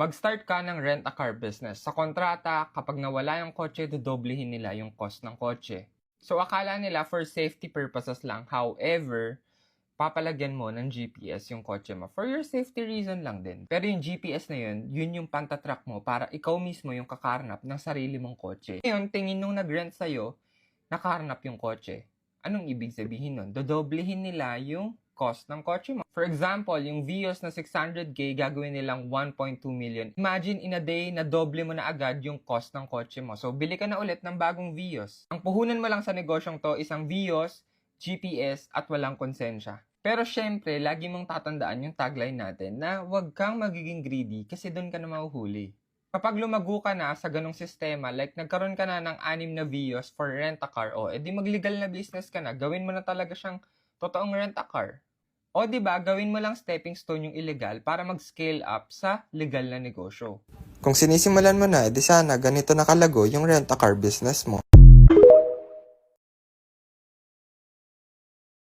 Mag-start ka ng rent-a-car business. Sa kontrata, kapag nawala yung kotse, dodoblehin nila yung cost ng kotse. So, akala nila for safety purposes lang. However, papalagyan mo ng GPS yung kotse mo. For your safety reason lang din. Pero yung GPS na yun yung pantatrack mo para ikaw mismo yung kakarnap ng sarili mong kotse. Ngayon, tingin nung nag-rent sa'yo, nakaharnap yung kotse. Anong ibig sabihin nun? Dodoblehin nila yung cost ng kotse mo. For example, yung Vios na 600k, gagawin nilang 1.2 million. Imagine in a day na doble mo na agad yung cost ng kotse mo. So, bili ka na ulit ng bagong Vios. Ang puhunan mo lang sa negosyong to, isang Vios, GPS, at walang konsensya. Pero syempre, lagi mong tatandaan yung tagline natin na huwag kang magiging greedy kasi doon ka na mahuhuli. Kapag lumago ka na sa ganong sistema, like nagkaroon ka na ng 6 na Vios for rent-a-car, edi mag-legal na business ka na, gawin mo na talaga siyang totoong rent-a-car. O diba, gawin mo lang stepping stone yung illegal para mag-scale up sa legal na negosyo. Kung sinisimulan mo na, edi sana ganito nakalago yung rent-a-car business mo.